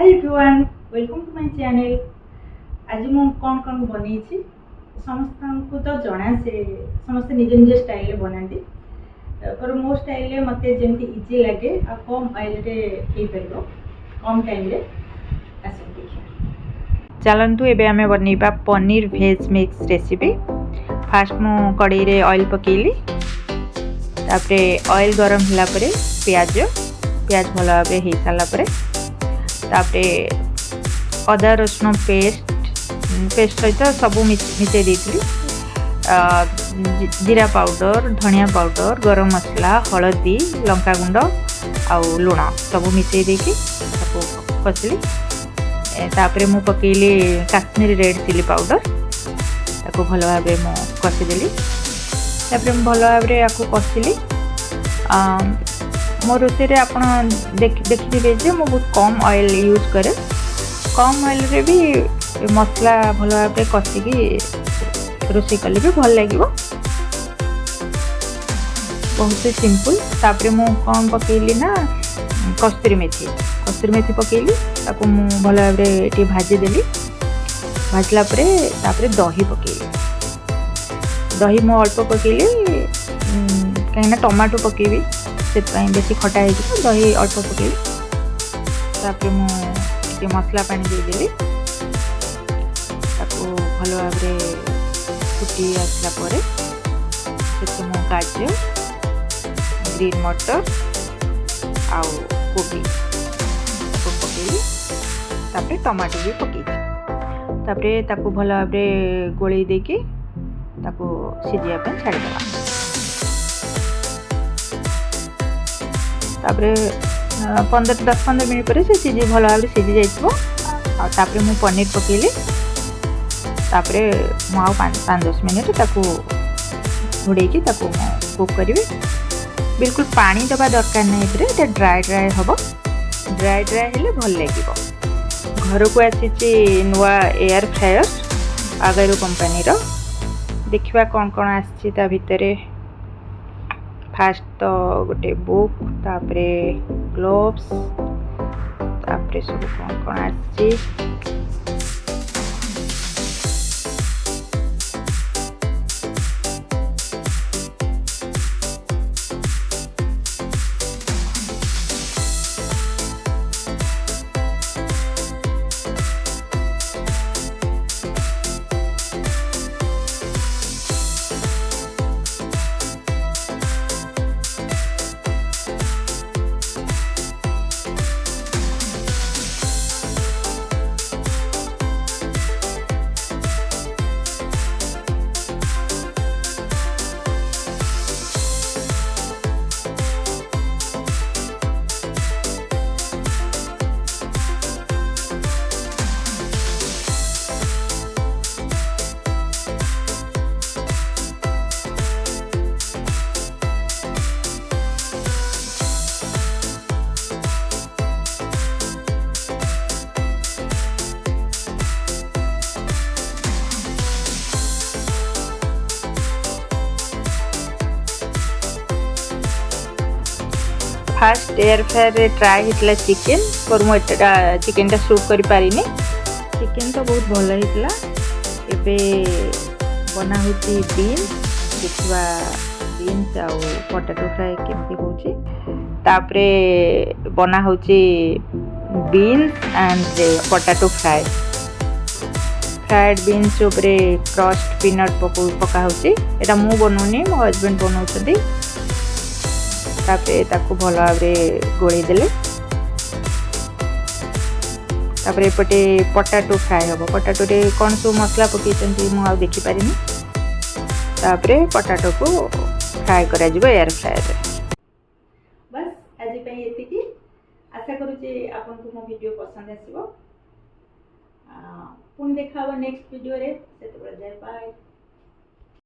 Hi everyone, welcome to my channel. आज मु कौन बनी समस्त को तो जना से समस्त निज निज स्टाइल बनाती पर मो स्टाइल मत जमी इजी लगे आ कम ऑयल रे पार कम टाइम रे आस देखिए। चलतु एबे आमे बनैबा पनीर भेज मिक्स रेसिपी। फास्ट मु कड़ाई रे ऑयल पकेली, तापरे ऑयल गरम होला परे प्याज भल भाव हो सारा पर तापरे अदा रसुण पेस्ट सहित सब मिसई देती। जीरा पाउडर, धनिया पाउडर, गरम मसला, हलदी, लंका गुंड आउ लुण सब मिसई देकी कसली। तापरे मु पकेली काश्मीरी रेड चिली पाउडर, ताको भल भाव मु कसीदेली। तापरे मु भल भाव आपको कसली। मो रोषे आप देखिए जे मु बहुत कम ऑयल यूज करे। कम ऑयल रे भी मसला भल भाव कषिकी रोषे कले भी भल लगे, बहुत सिंपल। तापरे मु कौन पकेली ना कस्तूरी मेथी पकेली, ताको मु भल भाव भाजीदेली। भाजला तापरे दही पकेली। दही मु अल्प पकेली कहीं टमाटो पकेबी से बेसी खटा हो, दही अल्प पकेली। तापरे मुझे मसला पानी देदेली, भल भाव फुटी आसला मु गाजर, ग्रीन मटर आउ कोबी पकेली। तापरे टमाटो भी पकेली। तापरे ताकू भल भाव गोले देकी ताकू सिझापी छाड़ीदेवा। तापरे 10-15 मिनट पर से सिझी भल भाव सिझी जाइए। मु पनीर पकेली। तापरे मु आउ 5-10 मिनट ताकू घोड़े कुक करी। बिल्कुल पानी दबा दरकार नहीं, ड्राई हम। ड्राई हेले भल लगे। घर को आसी नुआ एयर फ्रायर आगारू कंपनी रो। देखिबा कौन आसी भितर। फास्ट तो गोटे बुक, तापरे ग्लोव्स, तापरे सब कौन आसी। फास्ट एयर फ्रायर रे ट्राई होता चिकेन, पर मुझे चिकेन टा शूट कर पारि। चिकेन तो बहुत भल होता। एबे बना होती बीन्स। देखा बीन्स आउ पोटैटो फ्राई केमती होची। तापरे बना होची beans and potato fry. Fried beans उपरे क्रस्ट पीनट पका होची। एटा मु बनौनी, मो हस्बैंड बनाउछथि। तापरे ताकू भल भाव गोले देले। तापरे एपटे पोटैटो फ्राई हम। पोटैटो रे कौन सब मसला पकई मुझे देखी पारि। तापरे पोटैटो को फ्राई करा जिवो एयर फ्रायर रे। बस आज ये आशा करूँ आपन को मो वीडियो पसंद आसीबो। पुन देखा नेक्स्ट वीडियो रे। से बाय।